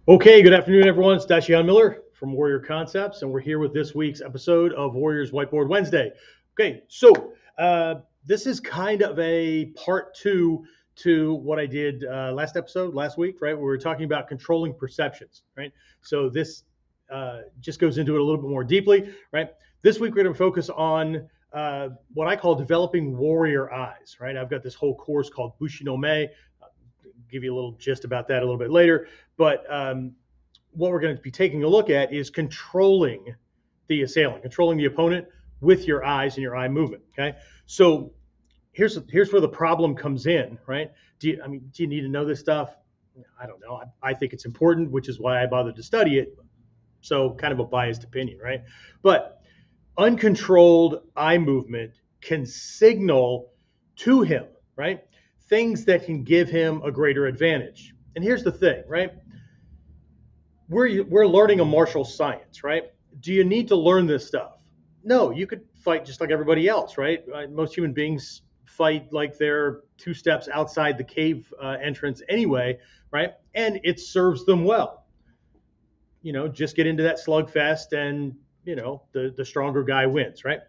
Okay, good afternoon, everyone. It's Dacian Miller from Warrior Concepts, and we're here with this week's episode of Warriors Whiteboard Wednesday. Okay, this is kind of a part two to what I did last week, right? Where we were talking about controlling perceptions, right? So this just goes into it a little bit more deeply, right? This week we're going to focus on what I call developing warrior eyes, right? I've got this whole course called Bushinome. Give you a little gist about that a little bit later. But what we're going to be taking a look at is controlling the assailant, controlling the opponent with your eyes and your eye movement. Okay, so here's where the problem comes in, right? Do you need to know this stuff? I don't know. I think it's important, which is why I bothered to study it. So kind of a biased opinion, right? But uncontrolled eye movement can signal to him, right? Things that can give him a greater advantage. And here's the thing, right? We're learning a martial science, right? Do you need to learn this stuff? No, you could fight just like everybody else, right? Most human beings fight like they're two steps outside the cave entrance anyway, right? And it serves them well. Just get into that slugfest and, the stronger guy wins, right?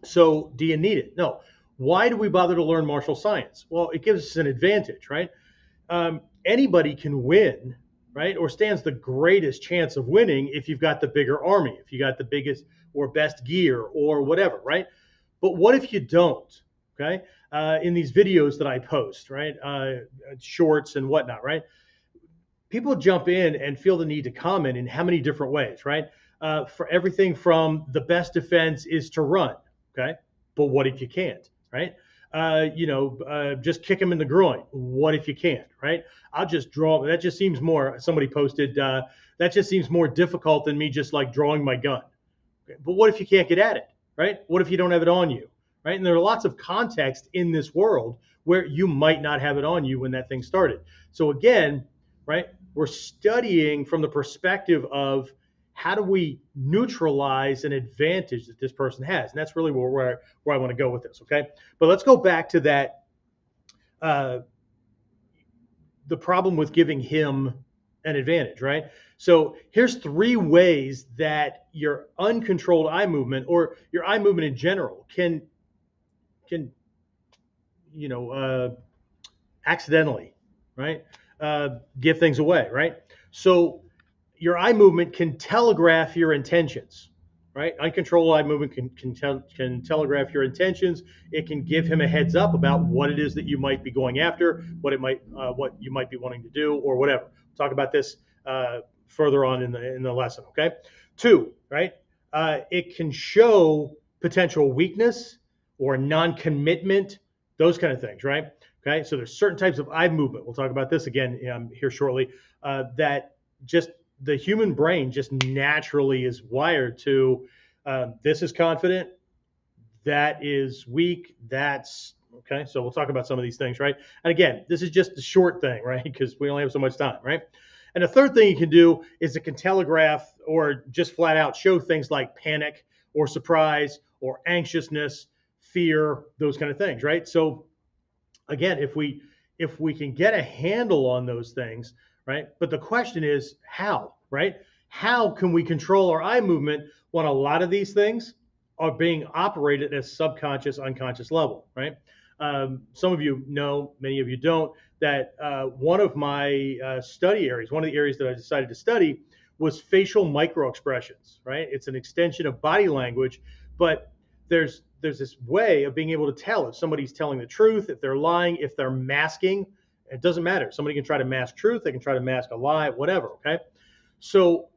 So do you need it? No. Why do we bother to learn martial science? Well, it gives us an advantage, right? Anybody can win, right? Or stands the greatest chance of winning if you've got the bigger army, if you got the biggest or best gear or whatever, right? But what if you don't? Okay. In these videos that I post, right? Shorts and whatnot, right? People jump in and feel the need to comment in how many different ways, right? For everything from the best defense is to run, okay? But what if you can't, right? Just kick him in the groin. What if you can't, right? I'll just draw. That just seems more. Somebody posted that just seems more difficult than me just like drawing my gun. Okay? But what if you can't get at it, right? What if you don't have it on you, right? And there are lots of context in this world where you might not have it on you when that thing started. So again, right? We're studying from the perspective of how do we neutralize an advantage that this person has, and that's really where I want to go with this. Okay, but let's go back to that. The problem with giving him an advantage, right? So here's three ways that your uncontrolled eye movement or your eye movement in general can you know accidentally, right? Give things away, right? So your eye movement can telegraph your intentions, right? Uncontrolled eye movement can telegraph your intentions. It can give him a heads up about what it is that you might be going after, what you might be wanting to do, or whatever. We'll talk about this further on in the lesson. Okay. Two, right? It can show potential weakness or non-commitment, those kind of things, right? Okay, so there's certain types of eye movement. We'll talk about this again here shortly. That just the human brain just naturally is wired to. This is confident. That is weak. That's okay. So we'll talk about some of these things, right? And again, this is just a short thing, right? Because we only have so much time, right? And the third thing you can do is it can telegraph or just flat out show things like panic or surprise or anxiousness, fear, those kind of things, right? So again, if we can get a handle on those things, right? But the question is how, right? How can we control our eye movement when a lot of these things are being operated at a subconscious, unconscious level, right? Some of you know, many of you don't, that one of my study areas, one of the areas that I decided to study was facial microexpressions, right? It's an extension of body language, but there's this way of being able to tell if somebody's telling the truth, if they're lying, if they're masking. It doesn't matter. Somebody can try to mask truth, they can try to mask a lie, whatever, okay? So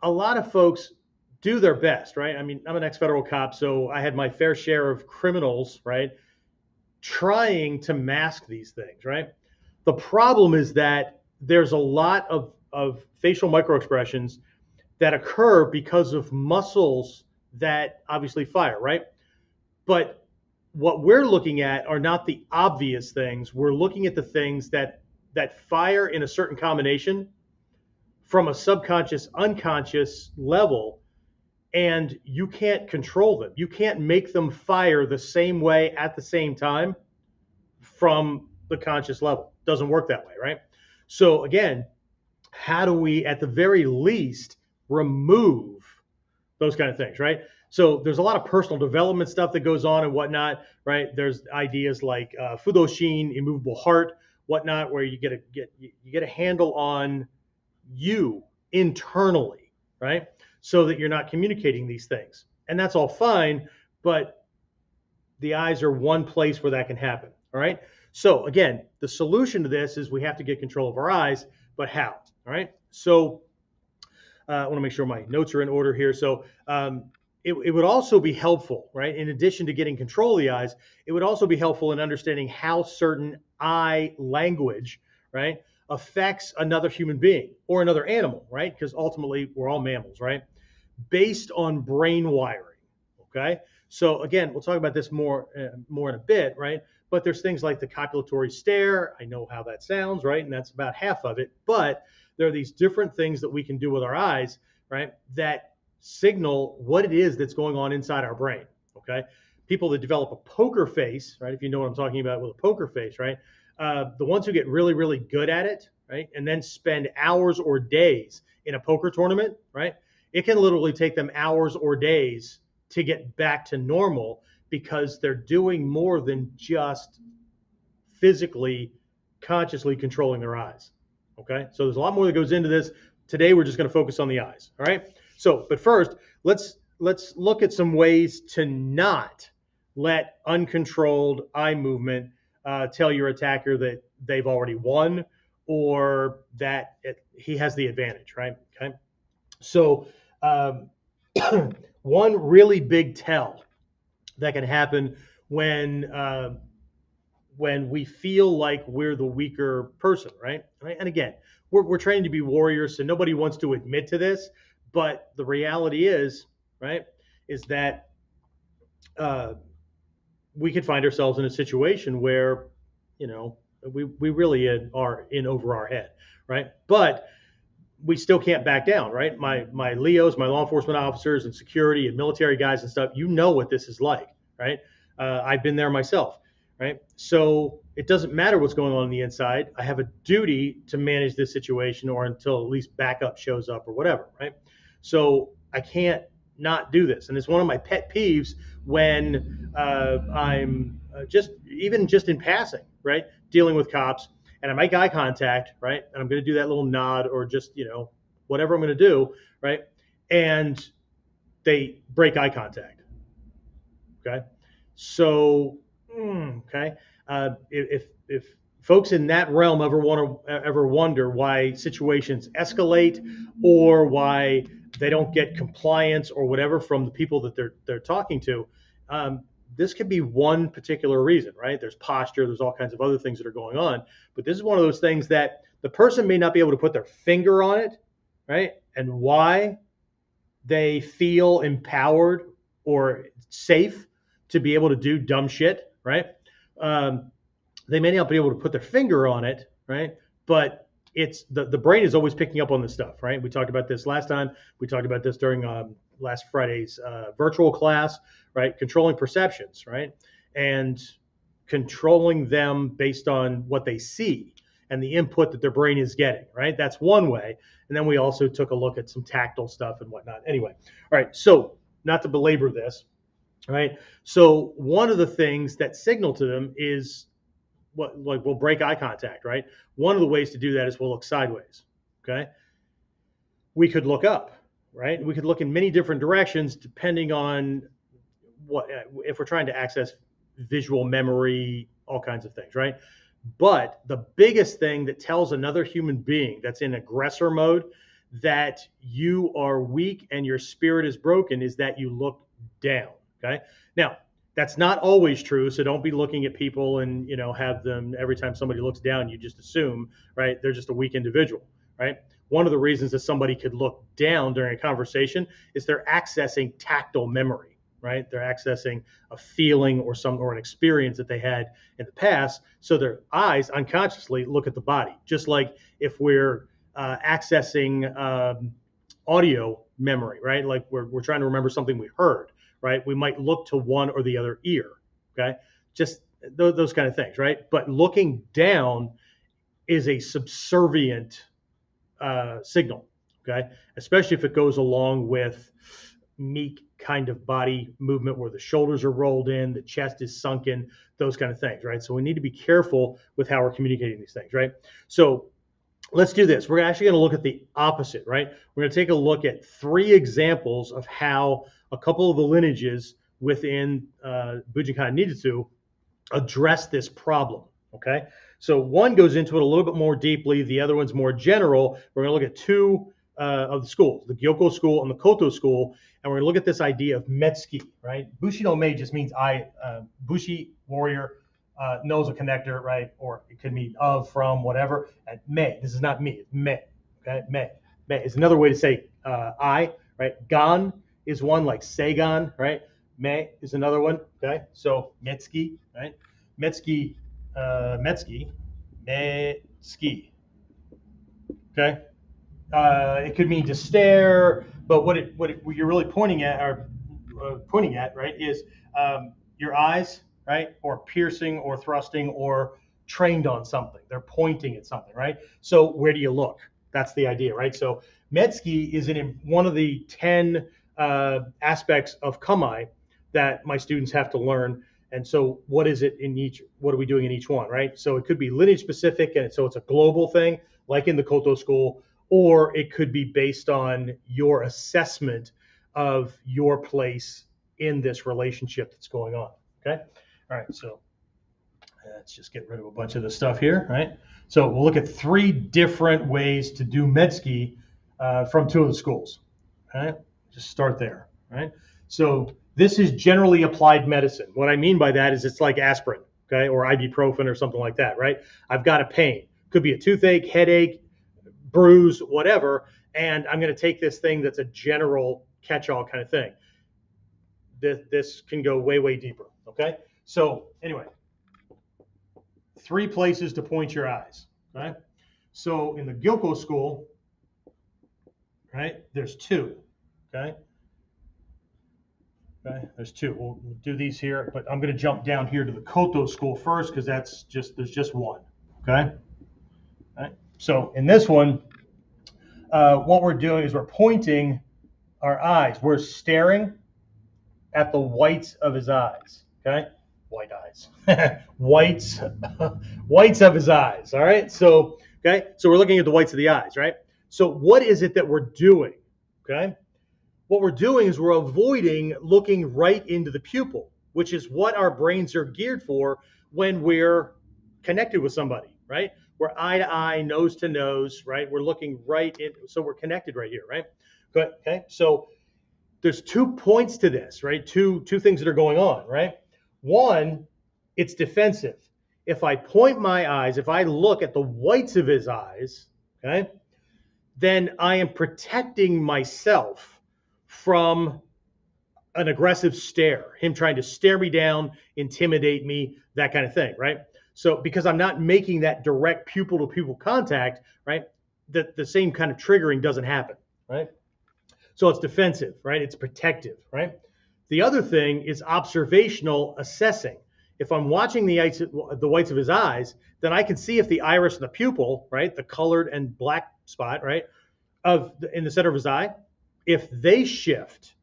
a lot of folks do their best, right? I mean, I'm an ex-federal cop, so I had my fair share of criminals, right, trying to mask these things, right? The problem is that there's a lot of facial microexpressions that occur because of muscles that obviously fire, right? But what we're looking at are not the obvious things. We're looking at the things that fire in a certain combination from a subconscious, unconscious level, and you can't control them. You can't make them fire the same way at the same time from the conscious level. It doesn't work that way, right? So again, how do we, at the very least, remove those kind of things, right? So there's a lot of personal development stuff that goes on and whatnot, right? There's ideas like Fudoshin, immovable heart, whatnot, where you get a handle on you internally, right? So that you're not communicating these things, and that's all fine, but the eyes are one place where that can happen. All right. So again, the solution to this is we have to get control of our eyes, but how? All right. So I want to make sure my notes are in order here. So it would also be helpful, right? In addition to getting control of the eyes, it would also be helpful in understanding how certain eye language, right, affects another human being or another animal, right? Because ultimately we're all mammals, right? Based on brain wiring. Okay. So again, we'll talk about this more in a bit, right? But there's things like the copulatory stare. I know how that sounds, right? And that's about half of it. But there are these different things that we can do with our eyes, right? That signal what it is that's going on inside our brain. Okay. People that develop a poker face, right? If you know what I'm talking about with a poker face, right? The ones who get really, really good at it, right? And then spend hours or days in a poker tournament, right? It can literally take them hours or days to get back to normal because they're doing more than just physically, consciously controlling their eyes. Okay, so there's a lot more that goes into this. Today we're just going to focus on the eyes. All right. So, but first, let's look at some ways to not let uncontrolled eye movement tell your attacker that they've already won or that he has the advantage. Right. Okay. So, one really big tell that can happen when we feel like we're the weaker person, right? And again, we're trained to be warriors, so nobody wants to admit to this, but the reality is, right, is that uh, we could find ourselves in a situation where, you know, we really are in over our head, right? But we still can't back down, right? My Leos, my law enforcement officers and security and military guys and stuff, you know what this is like, right? I've been there myself, right? So it doesn't matter what's going on the inside. I have a duty to manage this situation or until at least backup shows up or whatever, right? So I can't not do this. And it's one of my pet peeves when I'm just in passing, right? Dealing with cops and I make eye contact, right? And I'm going to do that little nod or just, whatever I'm going to do, right? And they break eye contact. Okay. So, okay. If folks in that realm ever wonder why situations escalate or why they don't get compliance or whatever from the people that they're talking to, this could be one particular reason, right? There's posture, there's all kinds of other things that are going on, but this is one of those things that the person may not be able to put their finger on it, right? And why they feel empowered or safe to be able to do dumb shit, right? They may not be able to put their finger on it, right? But it's the brain is always picking up on this stuff, right? We talked about this last time. We talked about this during last Friday's virtual class, right? Controlling perceptions, right? And controlling them based on what they see and the input that their brain is getting, right? That's one way. And then we also took a look at some tactile stuff and whatnot. Anyway, all right. So not to belabor this, right? So one of the things that signal to them is we'll break eye contact, right? One of the ways to do that is we'll look sideways, okay? We could look up, right? We could look in many different directions depending on if we're trying to access visual memory, all kinds of things, right? But the biggest thing that tells another human being that's in aggressor mode that you are weak and your spirit is broken is that you look down, okay? Now, that's not always true, so don't be looking at people and have them every time somebody looks down, you just assume, right? They're just a weak individual, right? One of the reasons that somebody could look down during a conversation is they're accessing tactile memory, right? They're accessing a feeling or an experience that they had in the past, so their eyes unconsciously look at the body. Just like if we're accessing audio memory, right? Like we're trying to remember something we heard, right? We might look to one or the other ear, okay? Just those kind of things, right? But looking down is a subservient signal, okay? Especially if it goes along with meek kind of body movement where the shoulders are rolled in, the chest is sunken, those kind of things, right? So we need to be careful with how we're communicating these things, right? So let's do this. We're actually going to look at the opposite, right? We're going to take a look at 3 examples of how a couple of the lineages within Bujinkan Niijutsu address this problem, okay? So one goes into it a little bit more deeply. The other one's more general. We're going to look at 2 of the schools, the Gyoko school and the Koto school, and we're going to look at this idea of metsuki, right? Bushi no mei just means Bushi, warrior, knows a connector, right? Or it could mean of, from, whatever. And mei, this is not me, it's mei, okay? Mei. Mei is another way to say I, right? Gan is one, like Seigan, right? Mei is another one, okay? So metsuki, right? Metsuki, metsuki, okay? It could mean to stare, but what you're really pointing at, right, is your eyes, right, or piercing, or thrusting, or trained on something. They're pointing at something, right? So where do you look? That's the idea, right? So metsuki is in one of the 10 aspects of kamae that my students have to learn. And so what is it in each, what are we doing in each one, right? So it could be lineage specific, and so it's a global thing, like in the Koto school, or it could be based on your assessment of your place in this relationship that's going on, okay? All right, so let's just get rid of a bunch of this stuff here, right? So we'll look at 3 different ways to do metsuki from 2 of the schools, okay? Just start there, right? So this is generally applied medicine. What I mean by that is it's like aspirin, okay, or ibuprofen or something like that, right? I've got a pain. Could be a toothache, headache, bruise, whatever, and I'm going to take this thing that's a general catch-all kind of thing. This can go way, way deeper, okay? So anyway, 3 places to point your eyes, right? So in the Gyoko school, right, there's 2, okay? Okay, there's 2. We'll do these here, but I'm going to jump down here to the Koto school first because there's just 1, okay? All right. So in this one, what we're doing is we're pointing our eyes. We're staring at the whites of his eyes, okay? White eyes. whites of his eyes, all right? So, okay, so we're looking at the whites of the eyes, right? So what is it that we're doing, okay? What we're doing is we're avoiding looking right into the pupil, which is what our brains are geared for when we're connected with somebody, right? We're eye to eye, nose to nose, right? We're looking right in, so we're connected right here, right? Good, okay? So there's 2 points to this, right? Two things that are going on, right? One, it's defensive. If I point my eyes, if I look at the whites of his eyes, okay, then I am protecting myself from an aggressive stare, him trying to stare me down, intimidate me, that kind of thing, right? So because I'm not making that direct pupil to pupil contact, right, the same kind of triggering doesn't happen, right? So it's defensive, right? It's protective, right? The other thing is observational assessing. If I'm watching the whites of his eyes, then I can see if the iris and the pupil, right, the colored and black spot, right, in the center of his eye, if they shift,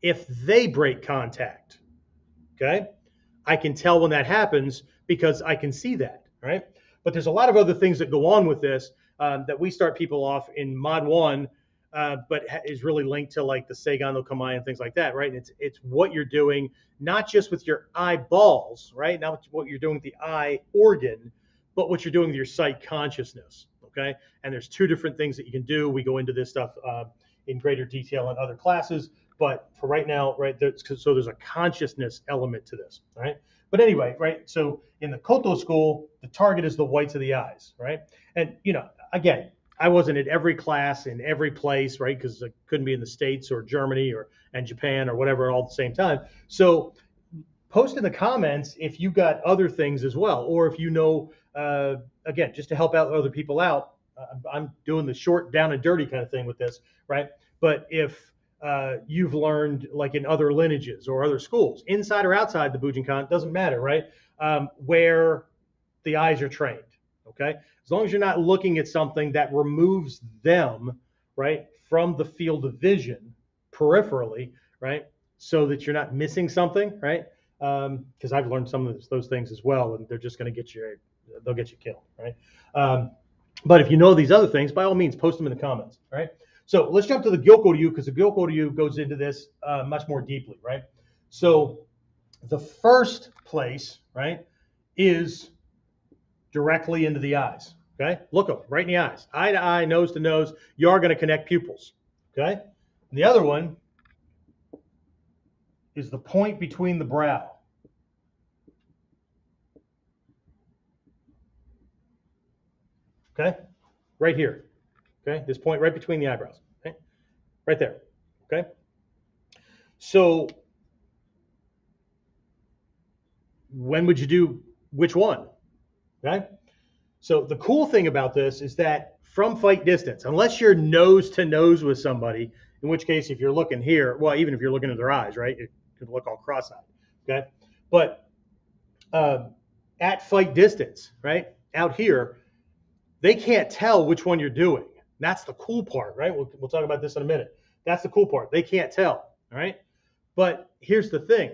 if they break contact, okay, I can tell when that happens because I can see that, right? But there's a lot of other things that go on with this that we start people off in Mod 1, but is really linked to like the Seigan no Kamae and things like that, right? And it's what you're doing, not just with your eyeballs, right? Not what you're doing with the eye organ, but what you're doing with your sight consciousness, okay? And there's 2 different things that you can do. We go into this stuff in greater detail in other classes, but for right now, right, so there's a consciousness element to this, right? But anyway, right, so in the Koto school, the target is the whites of the eyes, right? And, you know, again, I wasn't at every class in every place, right, because I couldn't be in the States or Germany and Japan or whatever all at the same time. So post in the comments if you got other things as well, or if you know, again, just to help out other people out, I'm doing the short, down and dirty kind of thing with this, right? But if you've learned like in other lineages or other schools, inside or outside the Bujinkan, doesn't matter, right? Where the eyes are trained, okay? As long as you're not looking at something that removes them, right, from the field of vision peripherally, right, so that you're not missing something, right? Because I've learned some of those things as well, and they're just going to get you, they'll get you killed, right? But if you know these other things, by all means, post them in the comments, right? So let's jump to the Gyoko Ryu, because the Gyoko Ryu goes into this much more deeply, right? So the first place, right, is directly into the eyes, okay? Look them right in the eyes, eye to eye, nose to nose. You are going to connect pupils, okay? And the other one is the point between the brow. Okay, right here. Okay, this point right between the eyebrows. Okay, right there. Okay, so when would you do which one? Okay, so the cool thing about this is that from fight distance, unless you're nose to nose with somebody, in which case if you're looking here, well, even if you're looking at their eyes, right, it could look all cross-eyed. Okay, but at fight distance, right, out here, they can't tell which one you're doing. That's the cool part, right? We'll talk about this in a minute. That's the cool part. They can't tell, all right? But here's the thing.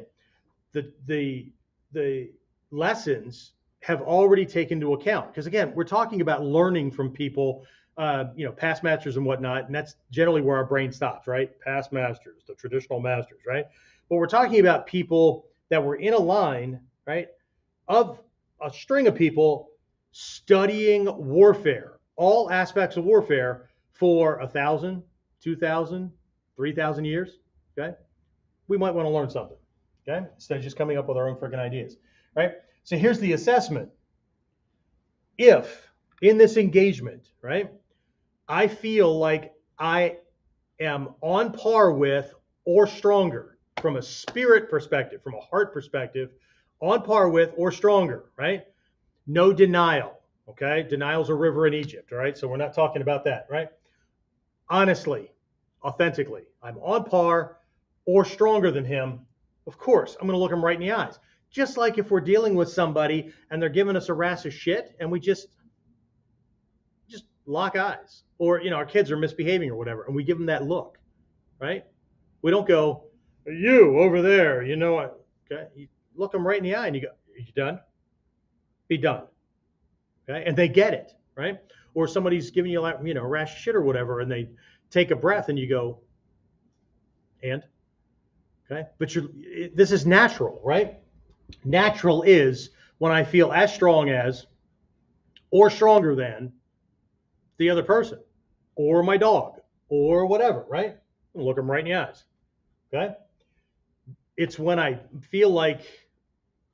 The lessons have already taken into account, because again, we're talking about learning from people, past masters and whatnot, and that's generally where our brain stops, right? Past masters, the traditional masters, right? But we're talking about people that were in a line, right, of a string of people studying warfare, all aspects of warfare for 1,000, 2,000, 3,000 years. Okay, we might want to learn something. Okay, instead of just coming up with our own freaking ideas. Right. So here's the assessment. If in this engagement, right, I feel like I am on par with or stronger from a spirit perspective, from a heart perspective, on par with or stronger, right? No denial, okay? Denial's a river in Egypt, all right? So we're not talking about that, right? Honestly, authentically, I'm on par or stronger than him. Of course, I'm going to look him right in the eyes. Just like if we're dealing with somebody and they're giving us a rash of shit and we just lock eyes, or our kids are misbehaving or whatever, and we give them that look, right? We don't go, you over there, you know what? Okay, you look them right in the eye and you go, are you done? Be done. Okay, and they get it, right? Or somebody's giving you a rash of shit or whatever, and they take a breath and you go, and okay, but this is natural, right? Natural is when I feel as strong as or stronger than the other person or my dog or whatever, right? I'll look them right in the eyes. Okay, it's when I feel like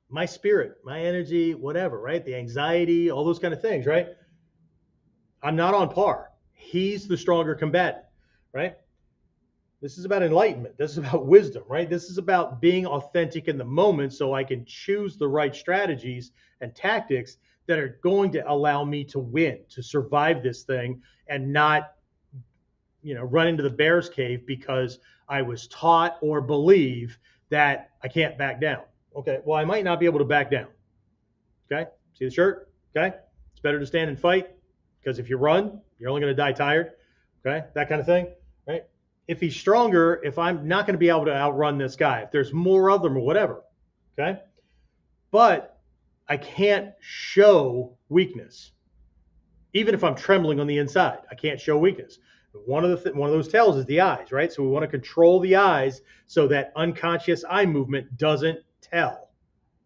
my spirit, my energy, whatever, right? The anxiety, all those kind of things, right? I'm not on par. He's the stronger combatant, right? This is about enlightenment. This is about wisdom, right? This is about being authentic in the moment so I can choose the right strategies and tactics that are going to allow me to win, to survive this thing and not, run into the bear's cave because I was taught or believe that I can't back down. Okay, well, I might not be able to back down. Okay, see the shirt? Okay, it's better to stand and fight because if you run, you're only going to die tired. Okay, that kind of thing, right? If he's stronger, if I'm not going to be able to outrun this guy, if there's more of them or whatever, okay? But I can't show weakness. Even if I'm trembling on the inside, I can't show weakness. One of those tells is the eyes, right? So we want to control the eyes so that unconscious eye movement doesn't tell,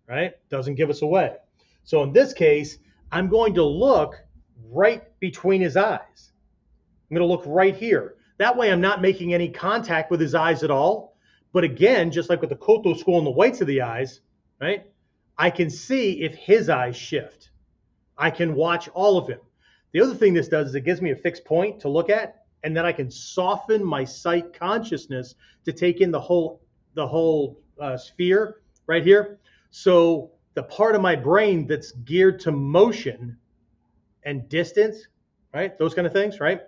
right? Doesn't give us away. So in this case, I'm going to look right between his eyes. I'm going to look right here. That way I'm not making any contact with his eyes at all. But again, just like with the Koto school and the whites of the eyes, right? I can see if his eyes shift. I can watch all of him. The other thing this does is it gives me a fixed point to look at, and then I can soften my sight consciousness to take in the whole sphere right here. So the part of my brain that's geared to motion and distance, right? Those kind of things, right?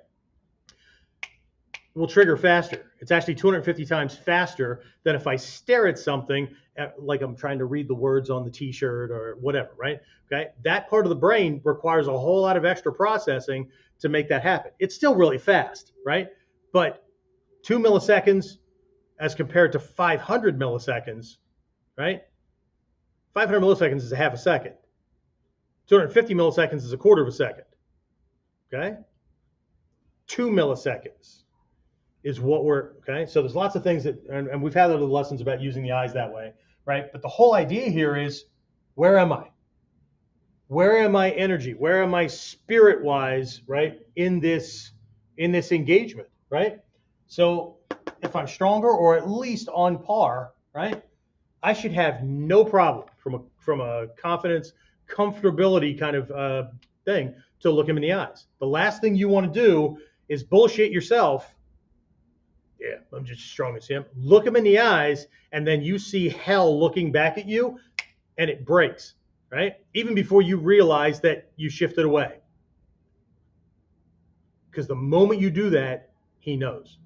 will trigger faster. It's actually 250 times faster than if I stare at something like I'm trying to read the words on the t-shirt or whatever, right? Okay. That part of the brain requires a whole lot of extra processing to make that happen. It's still really fast, right? But 2 milliseconds as compared to 500 milliseconds, right? 500 milliseconds is a half a second. 250 milliseconds is a quarter of a second. Okay. 2 milliseconds is what we're okay. So there's lots of things that, and we've had little lessons about using the eyes that way, right? But the whole idea here is, where am I? Where am I energy? Where am I spirit wise, right? In this engagement, right? So if I'm stronger or at least on par, right? I should have no problem from a confidence, comfortability kind of thing to look him in the eyes. The last thing you want to do is bullshit yourself. Yeah, I'm just as strong as him. Look him in the eyes, and then you see hell looking back at you, and it breaks, right? Even before you realize that you shifted away. Because the moment you do that, he knows.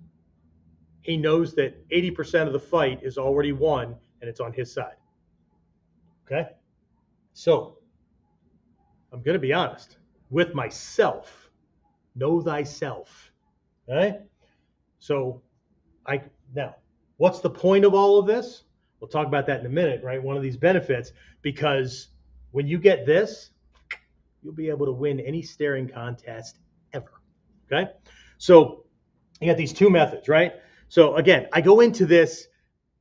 He knows that 80% of the fight is already won, and it's on his side. Okay? So, I'm going to be honest with myself. Know thyself. Okay? So, now, what's the point of all of this? We'll talk about that in a minute, right? One of these benefits, because when you get this, you'll be able to win any staring contest ever. Okay? So, you got these two methods, right? So, again, I go into this,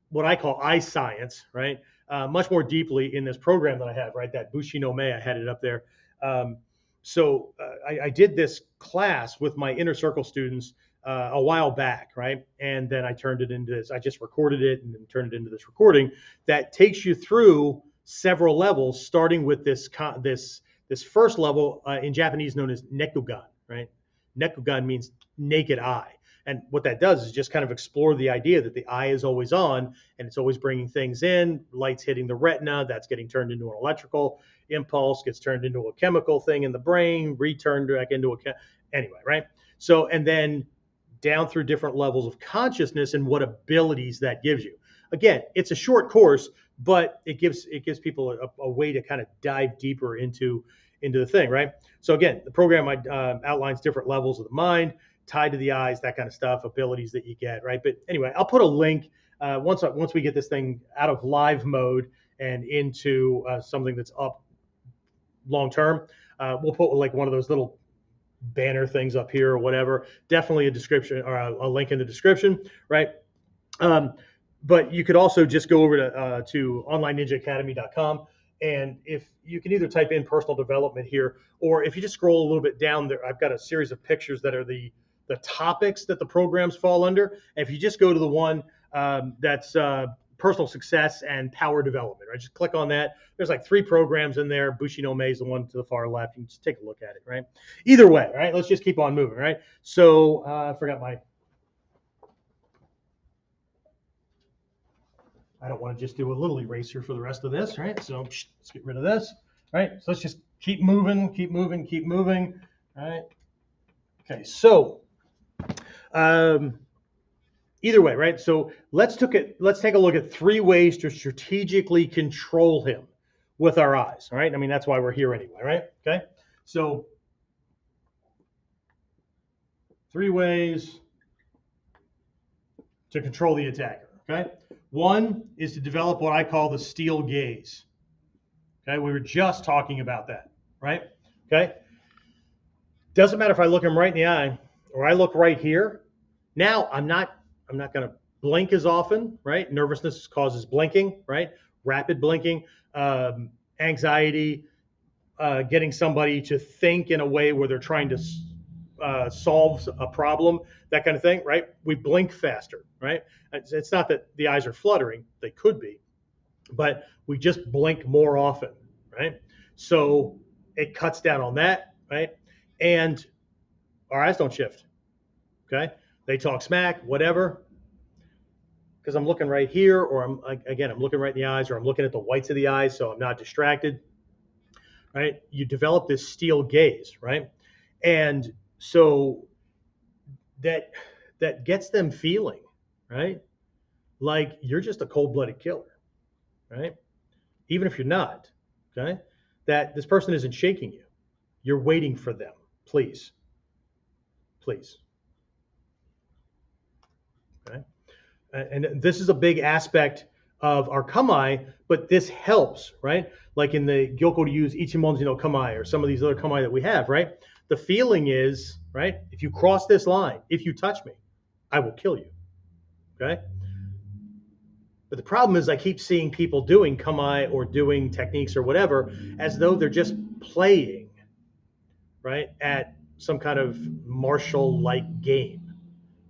what I call eye science, right? Much more deeply in this program that I have, right? That Bushi no Me, I had it up there. I did this class with my inner circle students a while back, right? And then I turned it into this. I just recorded it and then turned it into this recording that takes you through several levels, starting with this first level in Japanese known as nekugan, right? Nekugan means naked eye. And what that does is just kind of explore the idea that the eye is always on and it's always bringing things in, lights hitting the retina, that's getting turned into an electrical impulse, gets turned into a chemical thing in the brain, returned back into anyway, right? So, and then down through different levels of consciousness and what abilities that gives you. Again, it's a short course, but it gives people a way to kind of dive deeper into the thing, right? So again, the program outlines different levels of the mind, tied to the eyes, that kind of stuff, abilities that you get, right? But anyway, I'll put a link once we get this thing out of live mode and into something that's up long term. We'll put like one of those little banner things up here or whatever. Definitely a description or a link in the description, right? But you could also just go over to onlineninjaacademy.com. And if you can either type in personal development here, or if you just scroll a little bit down there, I've got a series of pictures that are the topics that the programs fall under. And if you just go to the one that's personal success and power development, right? Just click on that. There's like 3 programs in there. Bushi no Me is the one to the far left. You can just take a look at it, right? Either way, right? Let's just keep on moving, right? So I forgot I don't want to just do a little eraser for the rest of this, right? So let's get rid of this, right? So let's just keep moving, right? Okay, so either way, right? So let's take a look at 3 ways to strategically control him with our eyes, all right? I mean, that's why we're here anyway, right? Okay, so 3 ways to control the attacker, okay? 1 is to develop what I call the steel gaze. Okay, we were just talking about that, right? Okay, doesn't matter if I look him right in the eye or I look right here. Now I'm not going to blink as often, right? Nervousness causes blinking, right? Rapid blinking, anxiety, getting somebody to think in a way where they're trying to solve a problem, that kind of thing, right? We blink faster, right? It's not that the eyes are fluttering, they could be, but we just blink more often, right? So it cuts down on that, right? And our eyes don't shift, okay? They talk smack, whatever, because I'm looking right here, or I'm looking right in the eyes, or I'm looking at the whites of the eyes, so I'm not distracted, right? You develop this steel gaze, right? And so that gets them feeling, right? Like you're just a cold-blooded killer, right? Even if you're not, okay? That this person isn't shaking you. You're waiting for them. Please, please. Okay? And this is a big aspect of our kami, but this helps, right? Like in the Gyoko to use Ichimonji no kami or some of these other kami that we have, right? The feeling is, right? If you cross this line, if you touch me, I will kill you. Okay? But the problem is I keep seeing people doing kami or doing techniques or whatever as though they're just playing, right? At some kind of martial-like game,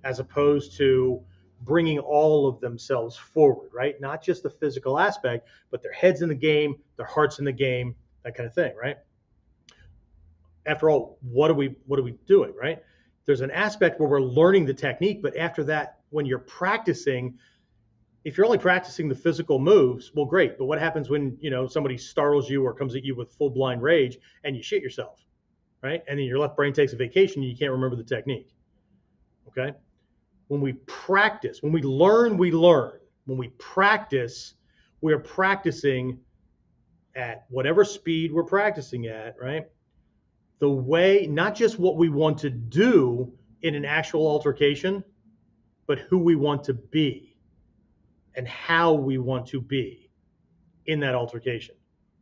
as opposed to bringing all of themselves forward, right? Not just the physical aspect, but their heads in the game, their hearts in the game, that kind of thing, right? After all, what are we doing, right? There's an aspect where we're learning the technique, but after that, when you're practicing, if you're only practicing the physical moves, well, great. But what happens when somebody startles you or comes at you with full blind rage and you shit yourself, right? And then your left brain takes a vacation and you can't remember the technique. Okay? When we practice, when we learn, we learn. When we practice, we're practicing at whatever speed we're practicing at, right? The way, not just what we want to do in an actual altercation, but who we want to be and how we want to be in that altercation,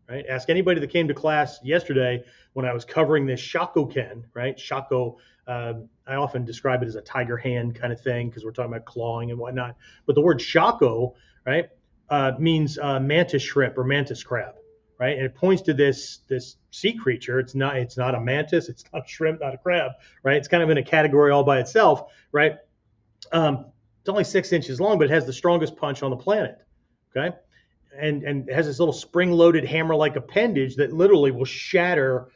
right? Ask anybody that came to class yesterday when I was covering this Shakoken, right? Shako, I often describe it as a tiger hand kind of thing because we're talking about clawing and whatnot. But the word Shako, right, means mantis shrimp or mantis crab, right? And it points to this sea creature. It's not a mantis, it's not a shrimp, not a crab, right? It's kind of in a category all by itself, right? It's only 6 inches long, but it has the strongest punch on the planet, okay? And it has this little spring-loaded hammer-like appendage that literally will shatter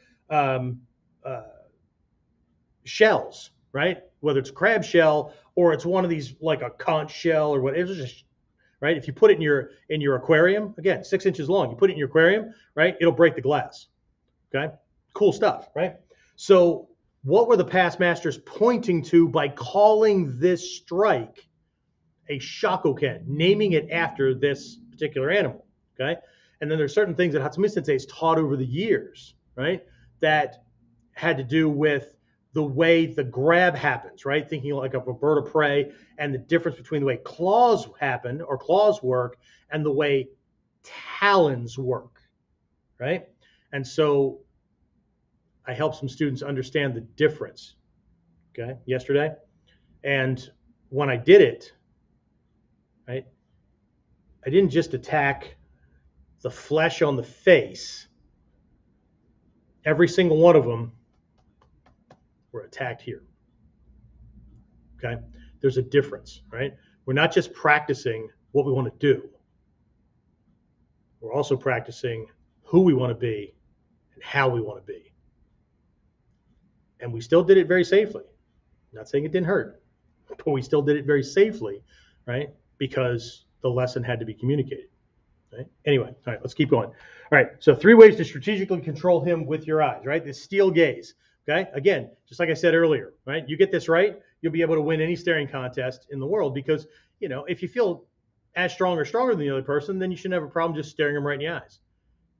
shells, right? Whether it's a crab shell or it's one of these like a conch shell or whatever, just right. If you put it in your aquarium, again, 6 inches long, you put it in your aquarium, right? It'll break the glass. Okay, cool stuff, right? So what were the past masters pointing to by calling this strike a shakoken, naming it after this particular animal? Okay, and then there's certain things that Hatsumi Sensei has taught over the years, right? That had to do with the way the grab happens, right? Thinking like of a bird of prey and the difference between the way claws happen or claws work and the way talons work, right? And so I helped some students understand the difference, okay, yesterday. And when I did it, right, I didn't just attack the flesh on the face. Every single one of them were attacked here. Okay? There's a difference, right? We're not just practicing what we want to do. We're also practicing who we want to be and how we want to be. And we still did it very safely. I'm not saying it didn't hurt, but we still did it very safely, right? Because the lesson had to be communicated. Right? Anyway, all right, let's keep going. All right, so 3 ways to strategically control him with your eyes, right? This steel gaze. Okay, again, just like I said earlier, right? You get this right, you'll be able to win any staring contest in the world because, if you feel as strong or stronger than the other person, then you shouldn't have a problem just staring them right in the eyes.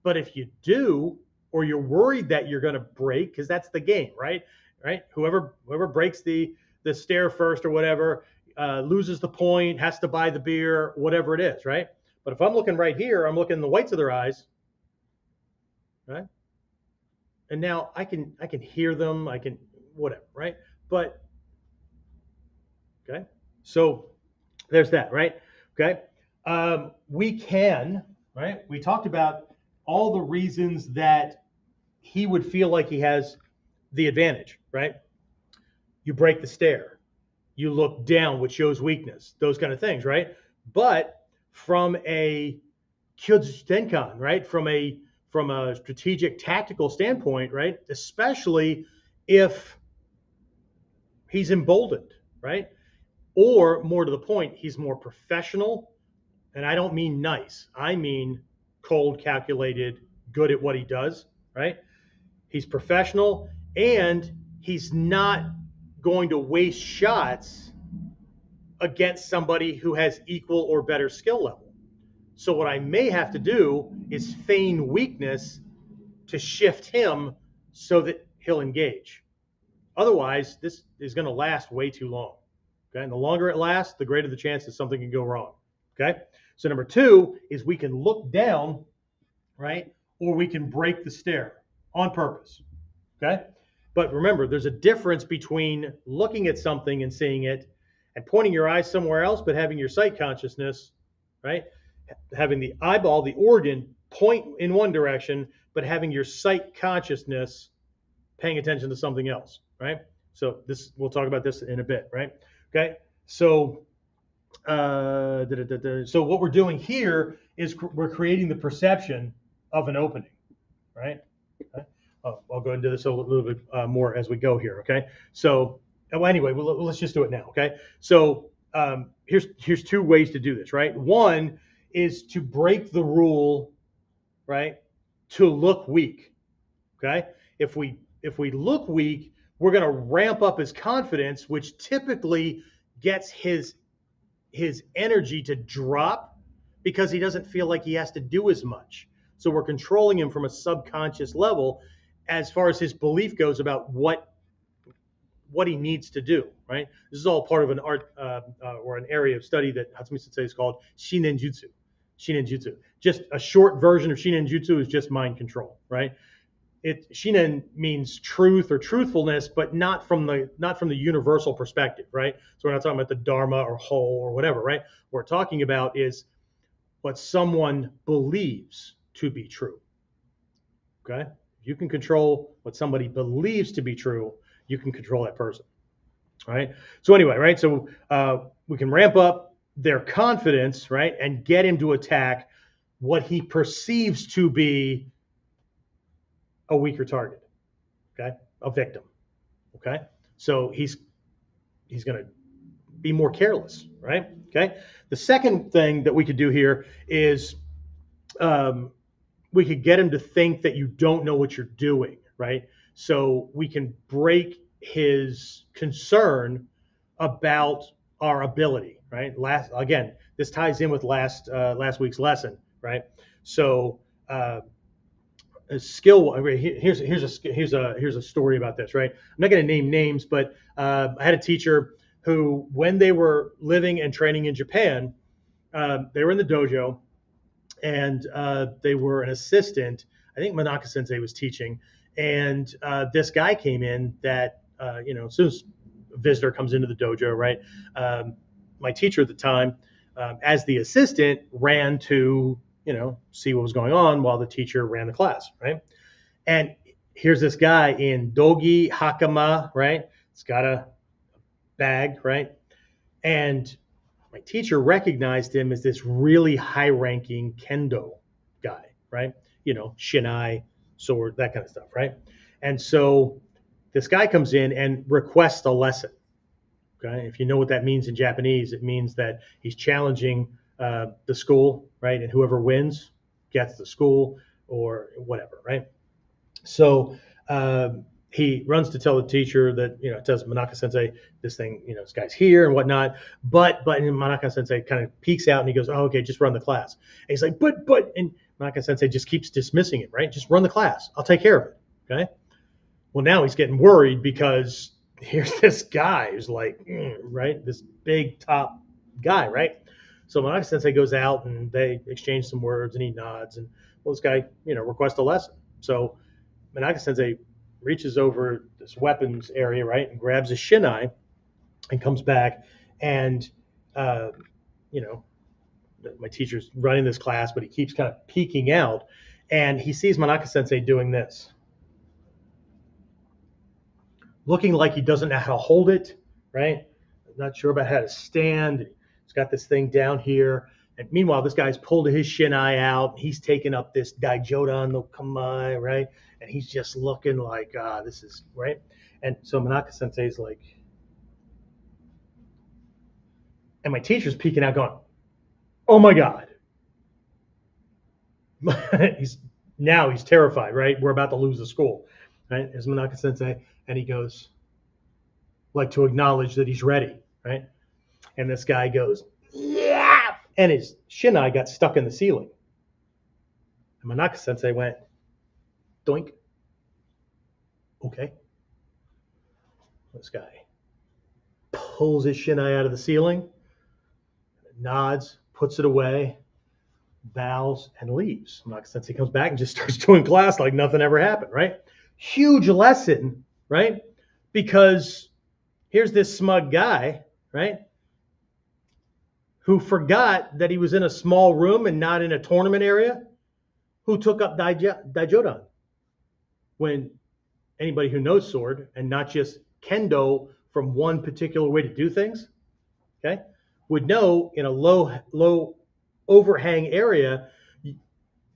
But if you do, or you're worried that you're going to break, because that's the game, right? Right? Whoever breaks the stare first or whatever loses the point, has to buy the beer, whatever it is, right? But if I'm looking right here, I'm looking in the whites of their eyes, right? And now I can hear them, I can whatever, right? But okay, so there's that, right? Okay, we can, right? We talked about all the reasons that he would feel like he has the advantage, right? You break the stare, you look down, which shows weakness, those kind of things, right? But from a Kyojutsu Tenkan, right? From a strategic tactical standpoint, right? Especially if he's emboldened, right? Or more to the point, he's more professional. And I don't mean nice. I mean cold, calculated, good at what he does, right? He's professional and he's not going to waste shots against somebody who has equal or better skill level. So what I may have to do is feign weakness to shift him so that he'll engage. Otherwise, this is going to last way too long. Okay, and the longer it lasts, the greater the chance that something can go wrong. Okay, so number two is we can look down, right, or we can break the stare on purpose. Okay, but remember, there's a difference between looking at something and seeing it, and pointing your eyes somewhere else, but having your sight consciousness, right, having the eyeball, the organ, point in one direction, but having your sight consciousness paying attention to something else, right? So this, we'll talk about this in a bit, right? Okay. So, so what we're doing here is we're creating the perception of an opening, right? Okay. I'll go into this a little bit more as we go here. Okay. So, anyway, let's just do it now. Okay. So here's two ways to do this, right? One is to break the rule, right? To look weak. Okay. If we look weak, we're going to ramp up his confidence, which typically gets his energy to drop because he doesn't feel like he has to do as much. So we're controlling him from a subconscious level as far as his belief goes about what he needs to do, right? This is all part of an art or an area of study that Hatsumi Sensei is called Shinen Jutsu. Just a short version of Shinen Jutsu is just mind control, right? Shinen means truth or truthfulness, but not from the universal perspective, right? So we're not talking about the Dharma or whole or whatever, right? What we're talking about is what someone believes to be true. Okay? If you can control what somebody believes to be true, you can control that person. All right. So anyway, right? So we can ramp up their confidence, right, and get him to attack what he perceives to be a weaker target, okay, a victim, okay. So he's going to be more careless, right? Okay. The second thing that we could do here is we could get him to think that you don't know what you're doing, right? So we can break his concern about our ability, right? Again, this ties in with last week's lesson, right? So skill. Here's a story about this, right? I'm not going to name names, but I had a teacher who, when they were living and training in Japan, they were in the dojo, and they were an assistant. I think Manaka Sensei was teaching, and this guy came in that as soon as a visitor comes into the dojo, right? My teacher at the time, as the assistant, ran to see what was going on while the teacher ran the class, right? And here's this guy in dogi hakama, right? It's got a bag, right? And my teacher recognized him as this really high-ranking kendo guy, right? Shinai, sword, that kind of stuff, right? And so this guy comes in and requests a lesson. Okay, if you know what that means in Japanese, it means that he's challenging the school, right? And whoever wins gets the school or whatever, right? So he runs to tell the teacher that, tells Manaka Sensei this thing, this guy's here and whatnot. But Manaka Sensei kind of peeks out and he goes, "Oh, okay, just run the class." And he's like, but, and Manaka Sensei just keeps dismissing it, right? Just run the class. I'll take care of it. Okay. Well, now he's getting worried because here's this guy who's like, right, this big top guy, right? So Manaka Sensei goes out and they exchange some words and he nods and, well, this guy, requests a lesson. So Manaka Sensei reaches over this weapons area, right, and grabs a shinai and comes back and, my teacher's running this class, but he keeps kind of peeking out and he sees Manaka Sensei doing this, looking like he doesn't know how to hold it, right? Not sure about how to stand. He's got this thing down here. And meanwhile, this guy's pulled his shinai out. He's taken up this Daijodan no Kamai, right? And he's just looking like, this is, right? And so Manaka Sensei's like, and my teacher's peeking out going, "Oh my God." he's terrified, right? We're about to lose the school, right? As Manaka Sensei, and he goes, like to acknowledge that he's ready, right? And this guy goes, yeah, and his shinai got stuck in the ceiling. And Manaka Sensei went, doink. Okay. This guy pulls his shinai out of the ceiling, nods, puts it away, bows, and leaves. Manaka Sensei comes back and just starts doing class like nothing ever happened, right? Huge lesson, right? Because here's this smug guy, right, who forgot that he was in a small room and not in a tournament area, who took up Daijodan. When anybody who knows sword and not just kendo from one particular way to do things, okay, would know in a low overhang area,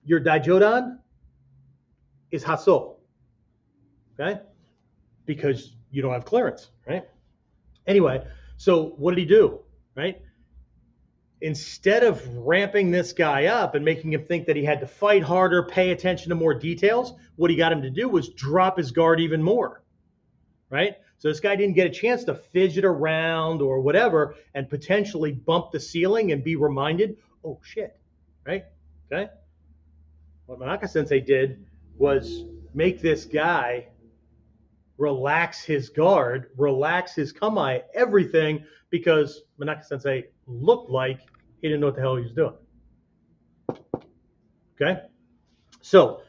your Daijodan is hasso, okay, because you don't have clearance, right? Anyway, so what did he do, right? Instead of ramping this guy up and making him think that he had to fight harder, pay attention to more details, what he got him to do was drop his guard even more, right? So this guy didn't get a chance to fidget around or whatever and potentially bump the ceiling and be reminded, oh shit, right? Okay. What Manaka Sensei did was make this guy relax his guard, relax his kamae, everything, because Manaka Sensei looked like he didn't know what the hell he was doing. Okay? So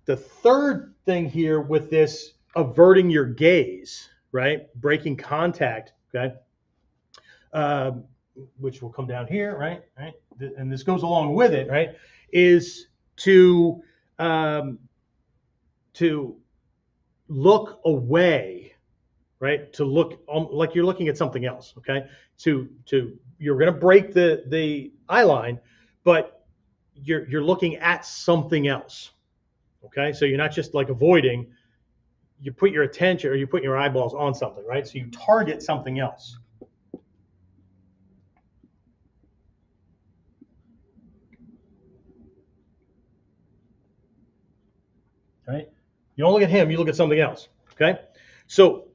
the third thing here with this averting your gaze, right? Breaking contact, okay? Which will come down here, right? Right? And this goes along with it, right? Is to look away, right? To look like you're looking at something else, okay? To you're going to break the eye line, but you're looking at something else, okay? So you're not just like avoiding. You put your attention or you put your eyeballs on something, right? So you target something else. Right? You don't look at him, you look at something else. Okay? So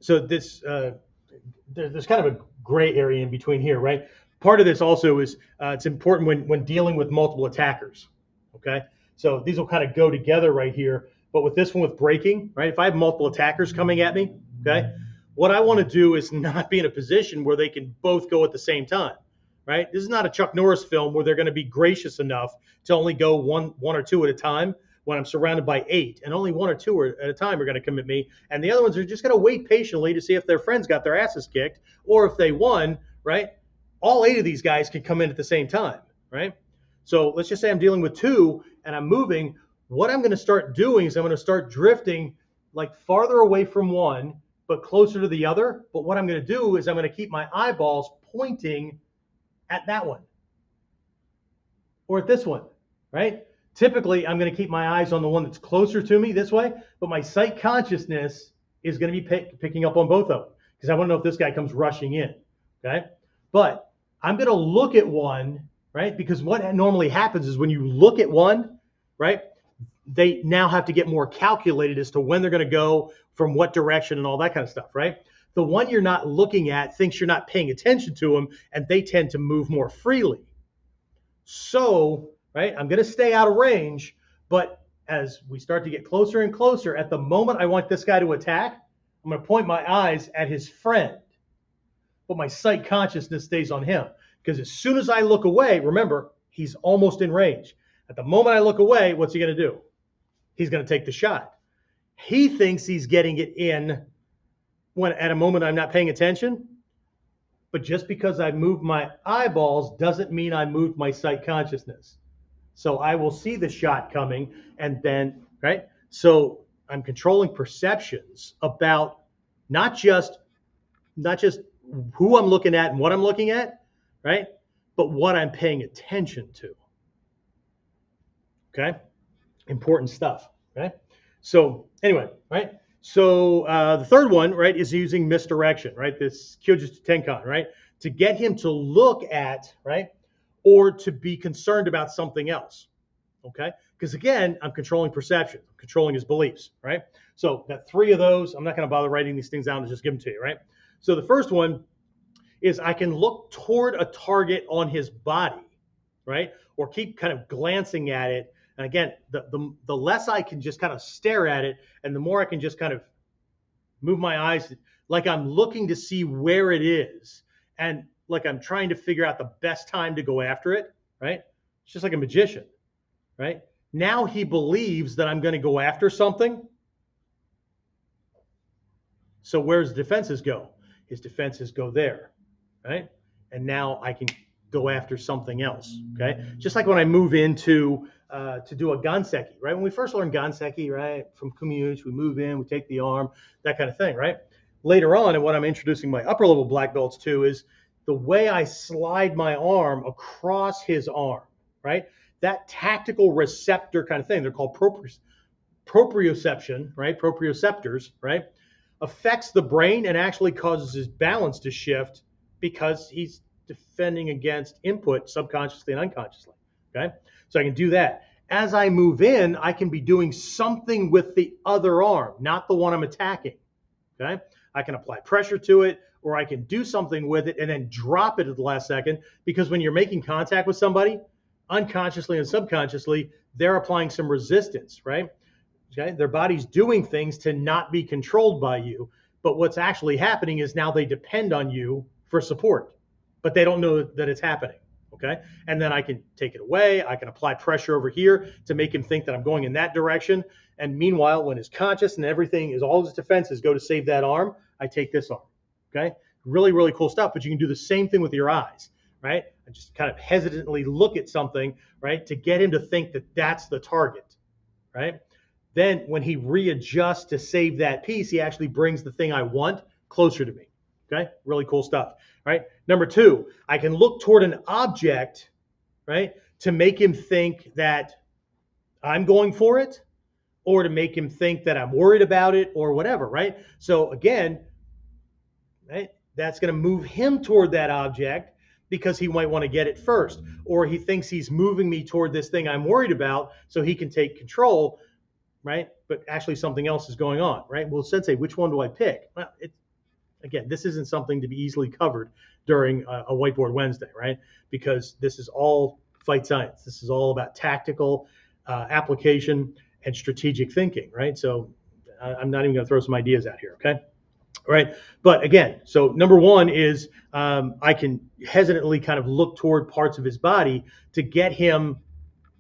this there's kind of a gray area in between here, right? Part of this also is it's important when dealing with multiple attackers. Okay? So these will kind of go together right here. But with this one with breaking, right? If I have multiple attackers coming at me, okay, what I want to do is not be in a position where they can both go at the same time. Right? This is not a Chuck Norris film where they're going to be gracious enough to only go one or two at a time when I'm surrounded by 8, and only 1 or 2 at a time are going to come at me, and the other ones are just going to wait patiently to see if their friends got their asses kicked or if they won, right? All 8 of these guys can come in at the same time, right? So let's just say I'm dealing with 2 and I'm moving. What I'm going to start doing is I'm going to start drifting like farther away from one but closer to the other. But what I'm going to do is I'm going to keep my eyeballs pointing at that one or at this one, right? Typically, I'm going to keep my eyes on the one that's closer to me this way, but my sight consciousness is going to be picking up on both of them because I want to know if this guy comes rushing in, okay? But I'm going to look at one, right? Because what normally happens is when you look at one, right, they now have to get more calculated as to when they're going to go from what direction and all that kind of stuff, right? The one you're not looking at thinks you're not paying attention to them, and they tend to move more freely. So, right, I'm going to stay out of range, but as we start to get closer and closer, at the moment I want this guy to attack, I'm going to point my eyes at his friend, but my sight consciousness stays on him. Because as soon as I look away, remember, he's almost in range. At the moment I look away, what's he going to do? He's going to take the shot. He thinks he's getting it in when at a moment I'm not paying attention, but just because I moved my eyeballs doesn't mean I moved my sight consciousness. So I will see the shot coming and then, right? So I'm controlling perceptions about not just who I'm looking at and what I'm looking at, right? But what I'm paying attention to. Okay? Important stuff, right? So anyway, right? So the third one, right, is using misdirection, right? This Kyojutsu Tenkan, right? To get him to look at, right, or to be concerned about something else, okay? Because again, I'm controlling perception, I'm controlling his beliefs, right? So got 3 of those. I'm not going to bother writing these things down and just give them to you, right? So the first one is I can look toward a target on his body, right? Or keep kind of glancing at it. And again, the less I can just kind of stare at it, and the more I can just kind of move my eyes like I'm looking to see where it is, and like I'm trying to figure out the best time to go after it, right? It's just like a magician, right? Now he believes that I'm going to go after something. So where's the defenses go? His defenses go there, right? And now I can go after something else, okay? Just like when I move into to do a ganseki, right? When we first learn ganseki, right, from Kumyuchi, we move in, we take the arm, that kind of thing, right? Later on, and what I'm introducing my upper level black belts to is the way I slide my arm across his arm, right? That tactical receptor kind of thing, they're called proprioception, right? Proprioceptors, right? Affects the brain and actually causes his balance to shift because he's defending against input subconsciously and unconsciously, okay? So I can do that. As I move in, I can be doing something with the other arm, not the one I'm attacking, okay? I can apply pressure to it, or I can do something with it and then drop it at the last second, because when you're making contact with somebody, unconsciously and subconsciously, they're applying some resistance, right? Okay? Their body's doing things to not be controlled by you, but what's actually happening is now they depend on you for support, but they don't know that it's happening, okay? And then I can take it away, I can apply pressure over here to make him think that I'm going in that direction, and meanwhile, when his conscious and everything is, all his defenses go to save that arm, I take this arm, okay? Really, really cool stuff, but you can do the same thing with your eyes, right? I just kind of hesitantly look at something, right, to get him to think that that's the target, right? Then when he readjusts to save that piece, he actually brings the thing I want closer to me, okay? Really cool stuff, right? Number 2, I can look toward an object, right, to make him think that I'm going for it, or to make him think that I'm worried about it, or whatever, right? So again, right, that's going to move him toward that object because he might want to get it first, or he thinks he's moving me toward this thing I'm worried about so he can take control, right? But actually something else is going on, right? Well, sensei, which one do I pick? Well, again, this isn't something to be easily covered during a Whiteboard Wednesday, right? Because this is all fight science. This is all about tactical application and strategic thinking, right? So I'm not even going to throw some ideas out here, okay? All right. But again, so number 1 is I can hesitantly kind of look toward parts of his body to get him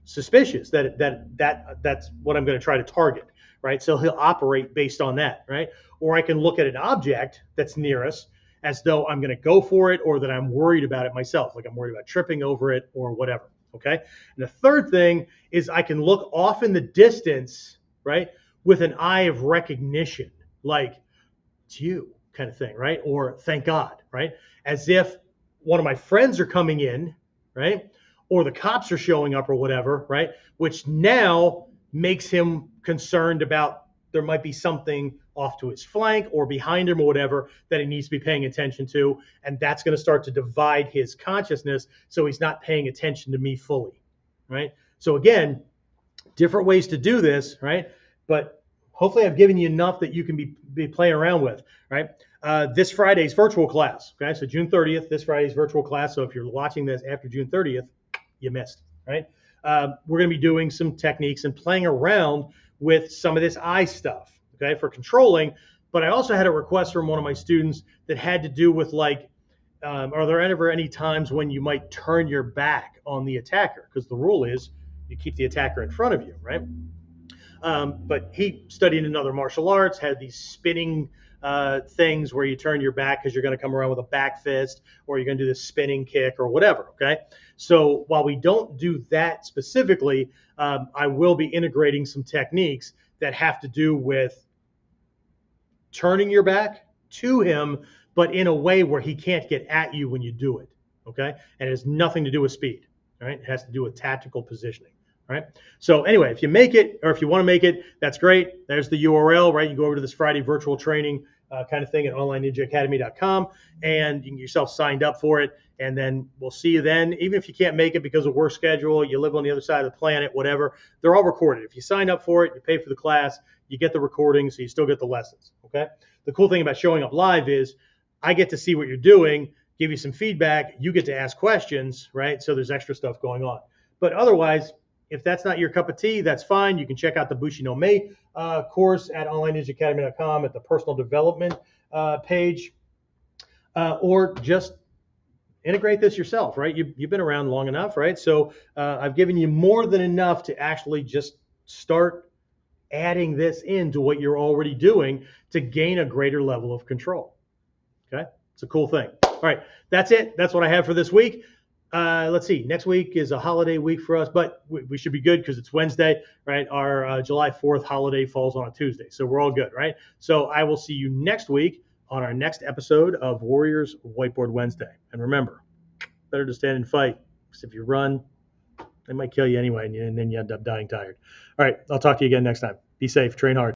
suspicious that's what I'm going to try to target, right? So he'll operate based on that, right? Or I can look at an object that's near us as though I'm going to go for it, or that I'm worried about it myself, like I'm worried about tripping over it or whatever, okay? And the third thing is I can look off in the distance, right, with an eye of recognition, like it's you kind of thing, right? Or thank God, right? As if one of my friends are coming in, right? Or the cops are showing up or whatever, right? Which now makes him concerned about there might be something off to his flank or behind him or whatever that he needs to be paying attention to. And that's going to start to divide his consciousness so he's not paying attention to me fully, right? So again, different ways to do this, right? But hopefully I've given you enough that you can be playing around with, right? This Friday's virtual class, okay? So June 30th, this Friday's virtual class. So if you're watching this after June 30th, you missed, right? We're going to be doing some techniques and playing around with some of this eye stuff, okay, for controlling. But I also had a request from one of my students that had to do with like, are there ever any times when you might turn your back on the attacker? Because the rule is you keep the attacker in front of you, right? But he studied another martial arts, had these spinning things where you turn your back because you're going to come around with a back fist, or you're going to do this spinning kick or whatever, okay? So while we don't do that specifically, I will be integrating some techniques that have to do with turning your back to him, but in a way where he can't get at you when you do it, okay? And it has nothing to do with speed, all right? It has to do with tactical positioning. All right. So anyway, if you make it, or if you want to make it, that's great. There's the URL, right? You go over to this Friday virtual training, kind of thing at onlineninjaacademy.com, and you can get yourself signed up for it. And then we'll see you then. Even if you can't make it because of work schedule, you live on the other side of the planet, whatever, they're all recorded. If you sign up for it, you pay for the class, you get the recording, so you still get the lessons. Okay. The cool thing about showing up live is I get to see what you're doing, give you some feedback, you get to ask questions, right? So there's extra stuff going on. But otherwise, if that's not your cup of tea, that's fine. You can check out the Bushi no Me course at onlineninjaacademy.com at the personal development page, or just integrate this yourself, right? You've been around long enough, right? So I've given you more than enough to actually just start adding this into what you're already doing to gain a greater level of control. Okay, it's a cool thing. All right, that's it. That's what I have for this week. Let's see. Next week is a holiday week for us, but we should be good because it's Wednesday, right? Our July 4th holiday falls on a Tuesday, so we're all good, right? So I will see you next week on our next episode of Warriors Whiteboard Wednesday. And remember, better to stand and fight, because if you run, they might kill you anyway, and then you end up dying tired. All right, I'll talk to you again next time. Be safe, train hard.